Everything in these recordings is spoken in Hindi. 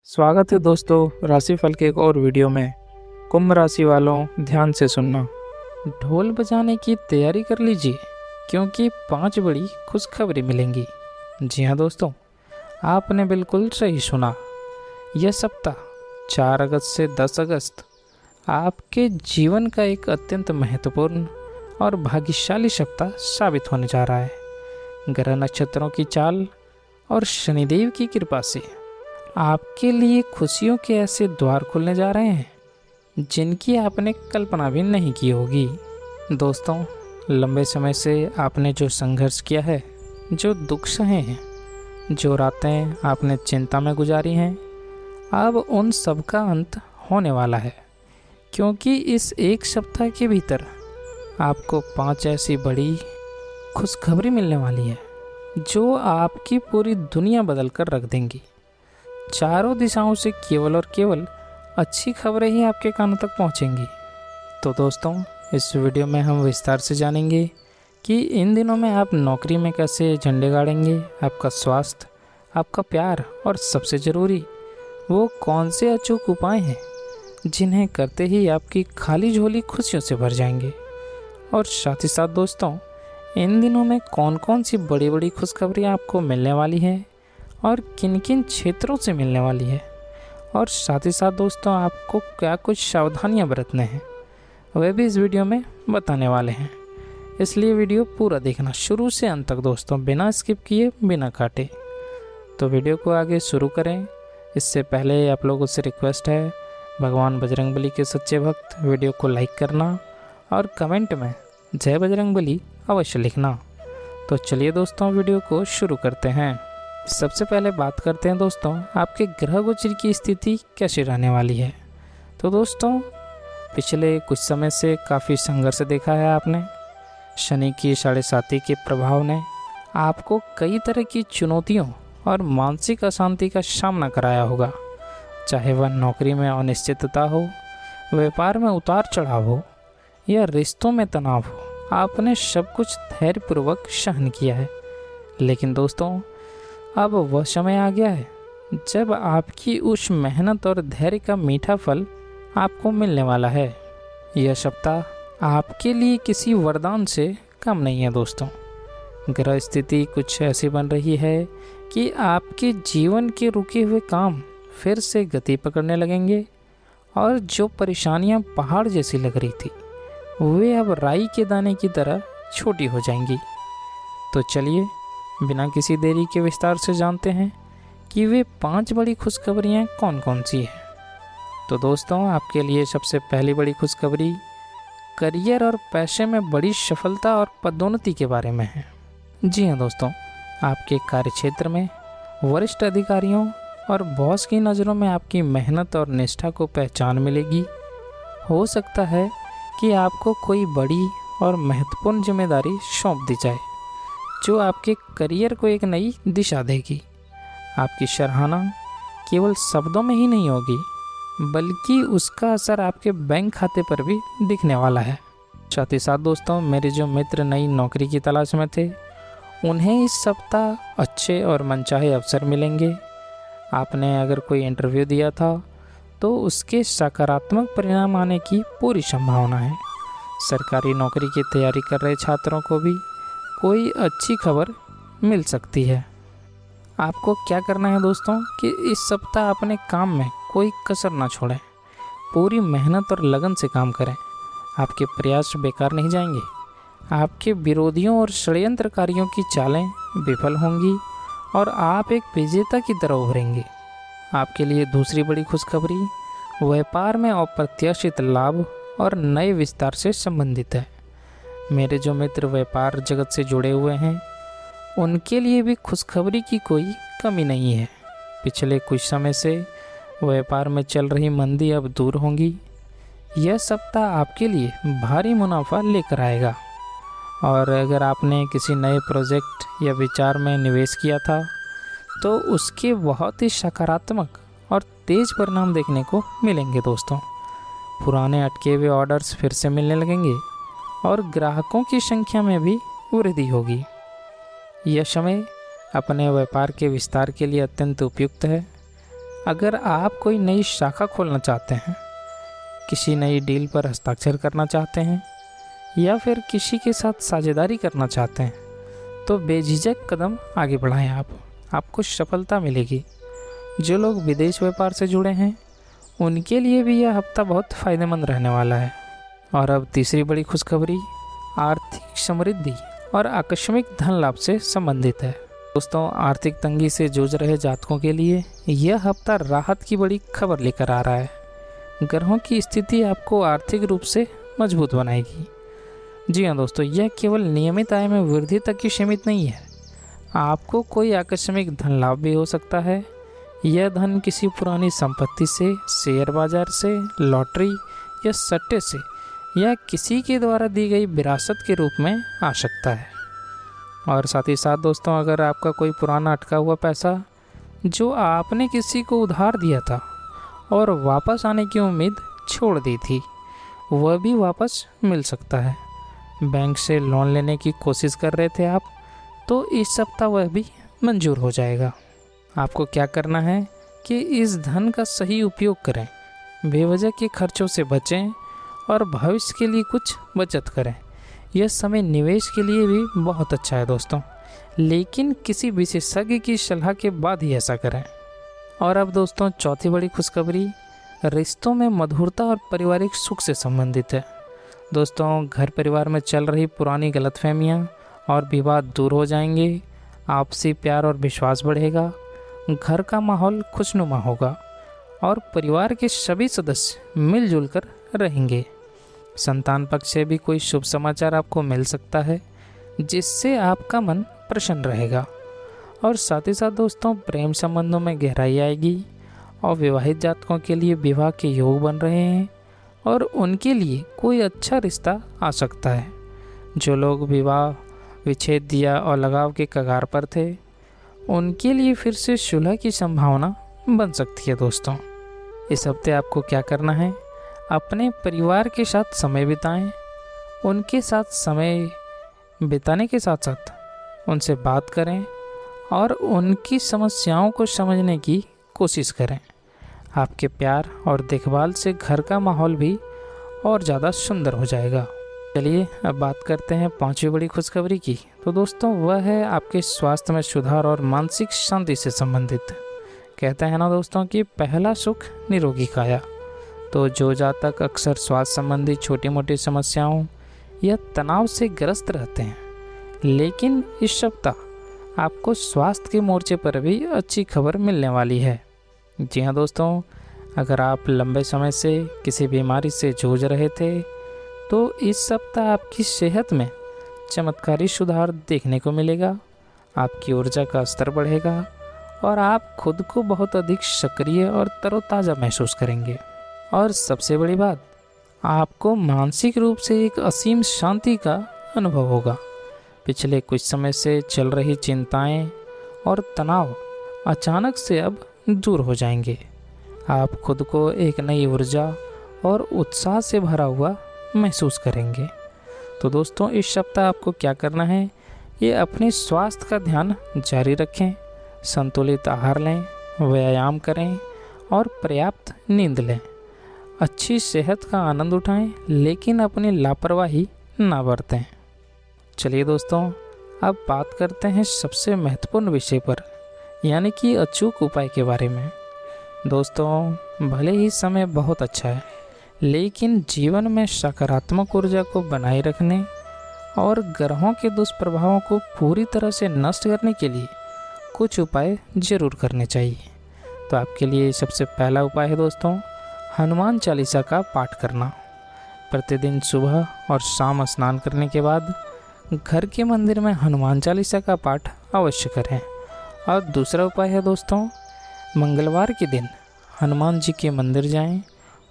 स्वागत है दोस्तों राशिफल के एक और वीडियो में। कुंभ राशि वालों ध्यान से सुनना, ढोल बजाने की तैयारी कर लीजिए क्योंकि 5 बड़ी खुशखबरी मिलेंगी। जी हाँ दोस्तों, आपने बिल्कुल सही सुना। यह सप्ताह 4 अगस्त से 10 अगस्त आपके जीवन का एक अत्यंत महत्वपूर्ण और भाग्यशाली सप्ताह साबित होने जा रहा है। ग्रह नक्षत्रों की चाल और शनिदेव की कृपा से आपके लिए खुशियों के ऐसे द्वार खुलने जा रहे हैं जिनकी आपने कल्पना भी नहीं की होगी। दोस्तों, लंबे समय से आपने जो संघर्ष किया है, जो दुख सहे हैं, जो रातें आपने चिंता में गुजारी हैं, अब उन सब का अंत होने वाला है क्योंकि इस एक सप्ताह के भीतर आपको 5 ऐसी बड़ी खुशखबरी मिलने वाली है जो आपकी पूरी दुनिया बदल कर रख देंगी। चारों दिशाओं से केवल और केवल अच्छी खबरें ही आपके कानों तक पहुंचेंगी। तो दोस्तों, इस वीडियो में हम विस्तार से जानेंगे कि इन दिनों में आप नौकरी में कैसे झंडे गाड़ेंगे, आपका स्वास्थ्य, आपका प्यार और सबसे ज़रूरी वो कौन से अचूक उपाय हैं जिन्हें करते ही आपकी खाली झोली खुशियों से भर जाएंगे। और साथ ही साथ दोस्तों, इन दिनों में कौन कौन सी बड़ी बड़ी खुशखबरी आपको मिलने वाली है और किन किन क्षेत्रों से मिलने वाली है, और साथ ही साथ दोस्तों आपको क्या कुछ सावधानियां बरतने हैं वह भी इस वीडियो में बताने वाले हैं। इसलिए वीडियो पूरा देखना शुरू से अंत तक दोस्तों, बिना स्किप किए, बिना काटे। तो वीडियो को आगे शुरू करें इससे पहले आप लोगों से रिक्वेस्ट है, भगवान बजरंगबली के सच्चे भक्त वीडियो को लाइक करना और कमेंट में जय बजरंगबली अवश्य लिखना। तो चलिए दोस्तों, वीडियो को शुरू करते हैं। सबसे पहले बात करते हैं दोस्तों, आपके ग्रह गोचर की स्थिति कैसी रहने वाली है। तो दोस्तों, पिछले कुछ समय से काफ़ी संघर्ष देखा है आपने। शनि की 7.5 के प्रभाव ने आपको कई तरह की चुनौतियों और मानसिक अशांति का सामना कराया होगा, चाहे वह नौकरी में अनिश्चितता हो, व्यापार में उतार चढ़ाव हो या रिश्तों में तनाव हो। आपने सब कुछ धैर्यपूर्वक सहन किया है, लेकिन दोस्तों अब वह समय आ गया है जब आपकी उस मेहनत और धैर्य का मीठा फल आपको मिलने वाला है। यह सप्ताह आपके लिए किसी वरदान से कम नहीं है दोस्तों। ग्रह स्थिति कुछ ऐसी बन रही है कि आपके जीवन के रुके हुए काम फिर से गति पकड़ने लगेंगे और जो परेशानियां पहाड़ जैसी लग रही थी वे अब राई के दाने की तरह छोटी हो जाएंगी। तो चलिए बिना किसी देरी के विस्तार से जानते हैं कि वे 5 बड़ी खुशखबरियाँ कौन कौन सी हैं। तो दोस्तों, आपके लिए सबसे पहली बड़ी खुशखबरी करियर और पैसे में बड़ी सफलता और पदोन्नति के बारे में है। जी हाँ दोस्तों, आपके कार्यक्षेत्र में वरिष्ठ अधिकारियों और बॉस की नज़रों में आपकी मेहनत और निष्ठा को पहचान मिलेगी। हो सकता है कि आपको कोई बड़ी और महत्वपूर्ण जिम्मेदारी सौंप दी जाए जो आपके करियर को एक नई दिशा देगी। आपकी सराहना केवल शब्दों में ही नहीं होगी, बल्कि उसका असर आपके बैंक खाते पर भी दिखने वाला है। साथ ही साथ दोस्तों, मेरे जो मित्र नई नौकरी की तलाश में थे उन्हें इस सप्ताह अच्छे और मनचाहे अवसर मिलेंगे। आपने अगर कोई इंटरव्यू दिया था तो उसके सकारात्मक परिणाम आने की पूरी संभावना है। सरकारी नौकरी की तैयारी कर रहे छात्रों को भी कोई अच्छी खबर मिल सकती है। आपको क्या करना है दोस्तों कि इस सप्ताह अपने काम में कोई कसर ना छोड़ें, पूरी मेहनत और लगन से काम करें। आपके प्रयास बेकार नहीं जाएंगे। आपके विरोधियों और षड्यंत्रकारियों की चालें विफल होंगी और आप एक विजेता की तरह उभरेंगे। आपके लिए दूसरी बड़ी खुशखबरी व्यापार में अप्रत्याशित लाभ और नए विस्तार से संबंधित है। मेरे जो मित्र व्यापार जगत से जुड़े हुए हैं उनके लिए भी खुशखबरी की कोई कमी नहीं है। पिछले कुछ समय से व्यापार में चल रही मंदी अब दूर होगी। यह सप्ताह आपके लिए भारी मुनाफा लेकर आएगा, और अगर आपने किसी नए प्रोजेक्ट या विचार में निवेश किया था तो उसके बहुत ही सकारात्मक और तेज़ परिणाम देखने को मिलेंगे दोस्तों। पुराने अटके हुए ऑर्डर्स फिर से मिलने लगेंगे और ग्राहकों की संख्या में भी वृद्धि होगी। यह समय अपने व्यापार के विस्तार के लिए अत्यंत उपयुक्त है। अगर आप कोई नई शाखा खोलना चाहते हैं, किसी नई डील पर हस्ताक्षर करना चाहते हैं या फिर किसी के साथ साझेदारी करना चाहते हैं, तो बेझिझक कदम आगे बढ़ाएं। आपको सफलता मिलेगी। जो लोग विदेश व्यापार से जुड़े हैं उनके लिए भी यह हफ्ता बहुत फ़ायदेमंद रहने वाला है। और अब तीसरी बड़ी खुशखबरी आर्थिक समृद्धि और आकस्मिक धन लाभ से संबंधित है। दोस्तों, आर्थिक तंगी से जूझ रहे जातकों के लिए यह हफ्ता राहत की बड़ी खबर लेकर आ रहा है। ग्रहों की स्थिति आपको आर्थिक रूप से मजबूत बनाएगी। जी हाँ दोस्तों, यह केवल नियमित आय में वृद्धि तक ही सीमित नहीं है। आपको कोई आकस्मिक धन लाभ भी हो सकता है। यह धन किसी पुरानी संपत्ति से, शेयर बाजार से, लॉटरी या सट्टे से या किसी के द्वारा दी गई विरासत के रूप में आ सकता है। और साथ ही साथ दोस्तों, अगर आपका कोई पुराना अटका हुआ पैसा जो आपने किसी को उधार दिया था और वापस आने की उम्मीद छोड़ दी थी, वह भी वापस मिल सकता है। बैंक से लोन लेने की कोशिश कर रहे थे आप, तो इस सप्ताह वह भी मंजूर हो जाएगा। आपको क्या करना है कि इस धन का सही उपयोग करें, बेवजह के खर्चों से बचें और भविष्य के लिए कुछ बचत करें। यह समय निवेश के लिए भी बहुत अच्छा है दोस्तों, लेकिन किसी विशेषज्ञ की सलाह के बाद ही ऐसा करें। और अब दोस्तों, चौथी बड़ी खुशखबरी रिश्तों में मधुरता और पारिवारिक सुख से संबंधित है। दोस्तों, घर परिवार में चल रही पुरानी गलतफहमियां और विवाद दूर हो जाएंगे। आपसी प्यार और विश्वास बढ़ेगा। घर का माहौल खुशनुमा होगा और परिवार के सभी सदस्य मिलजुल कर रहेंगे। संतान पक्ष से भी कोई शुभ समाचार आपको मिल सकता है, जिससे आपका मन प्रसन्न रहेगा। और साथ ही साथ दोस्तों, प्रेम संबंधों में गहराई आएगी और विवाहित जातकों के लिए विवाह के योग बन रहे हैं और उनके लिए कोई अच्छा रिश्ता आ सकता है। जो लोग विवाह, विच्छेद या और लगाव के कगार पर थे, उनके लिए फिर से सुलह की संभावना बन सकती है। दोस्तों, इस हफ्ते आपको क्या करना है? अपने परिवार के साथ समय बिताएं। उनके साथ समय बिताने के साथ साथ उनसे बात करें और उनकी समस्याओं को समझने की कोशिश करें। आपके प्यार और देखभाल से घर का माहौल भी और ज़्यादा सुंदर हो जाएगा। चलिए अब बात करते हैं पांचवी बड़ी खुशखबरी की। तो दोस्तों, वह है आपके स्वास्थ्य में सुधार और मानसिक शांति से संबंधित। कहते हैं ना दोस्तों कि पहला सुख निरोगी काया। तो जो जातक अक्सर स्वास्थ्य संबंधी छोटी मोटी समस्याओं या तनाव से ग्रस्त रहते हैं, लेकिन इस सप्ताह आपको स्वास्थ्य के मोर्चे पर भी अच्छी खबर मिलने वाली है। जी हाँ दोस्तों, अगर आप लंबे समय से किसी बीमारी से जूझ रहे थे, तो इस सप्ताह आपकी सेहत में चमत्कारी सुधार देखने को मिलेगा। आपकी ऊर्जा का स्तर बढ़ेगा और आप खुद को बहुत अधिक सक्रिय और तरोताज़ा महसूस करेंगे। और सबसे बड़ी बात, आपको मानसिक रूप से एक असीम शांति का अनुभव होगा। पिछले कुछ समय से चल रही चिंताएं और तनाव अचानक से अब दूर हो जाएंगे। आप खुद को एक नई ऊर्जा और उत्साह से भरा हुआ महसूस करेंगे। तो दोस्तों, इस सप्ताह आपको क्या करना है? ये अपने स्वास्थ्य का ध्यान जारी रखें, संतुलित आहार लें, व्यायाम करें और पर्याप्त नींद लें। अच्छी सेहत का आनंद उठाएं, लेकिन अपनी लापरवाही ना बरतें। चलिए दोस्तों, अब बात करते हैं सबसे महत्वपूर्ण विषय पर, यानी कि अचूक उपाय के बारे में। दोस्तों, भले ही समय बहुत अच्छा है, लेकिन जीवन में सकारात्मक ऊर्जा को बनाए रखने और ग्रहों के दुष्प्रभावों को पूरी तरह से नष्ट करने के लिए कुछ उपाय जरूर करने चाहिए। तो आपके लिए सबसे पहला उपाय है दोस्तों, हनुमान चालीसा का पाठ करना। प्रतिदिन सुबह और शाम स्नान करने के बाद घर के मंदिर में हनुमान चालीसा का पाठ अवश्य करें। और दूसरा उपाय है दोस्तों, मंगलवार के दिन हनुमान जी के मंदिर जाएं,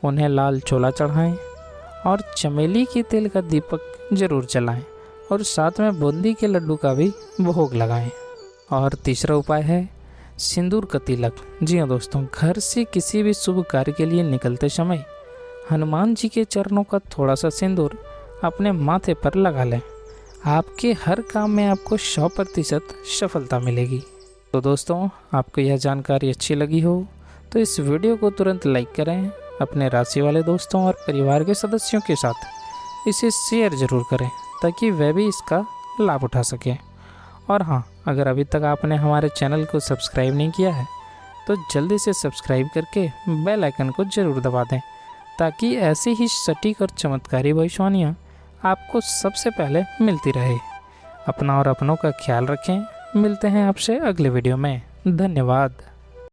उन्हें लाल चोला चढ़ाएं और चमेली के तेल का दीपक जरूर जलाएं और साथ में बूंदी के लड्डू का भी भोग लगाएं। और तीसरा उपाय है सिंदूर का तिलक। जी हाँ दोस्तों, घर से किसी भी शुभ कार्य के लिए निकलते समय हनुमान जी के चरणों का थोड़ा सा सिंदूर अपने माथे पर लगा लें। आपके हर काम में आपको 100% सफलता मिलेगी। तो दोस्तों, आपको यह जानकारी अच्छी लगी हो तो इस वीडियो को तुरंत लाइक करें, अपने राशि वाले दोस्तों और परिवार के सदस्यों के साथ इसे शेयर ज़रूर करें ताकि वह भी इसका लाभ उठा सकें। और हाँ, अगर अभी तक आपने हमारे चैनल को सब्सक्राइब नहीं किया है तो जल्दी से सब्सक्राइब करके बेल आइकन को ज़रूर दबा दें ताकि ऐसी ही सटीक और चमत्कारी भविष्यवाणियाँ आपको सबसे पहले मिलती रहे। अपना और अपनों का ख्याल रखें। मिलते हैं आपसे अगले वीडियो में। धन्यवाद।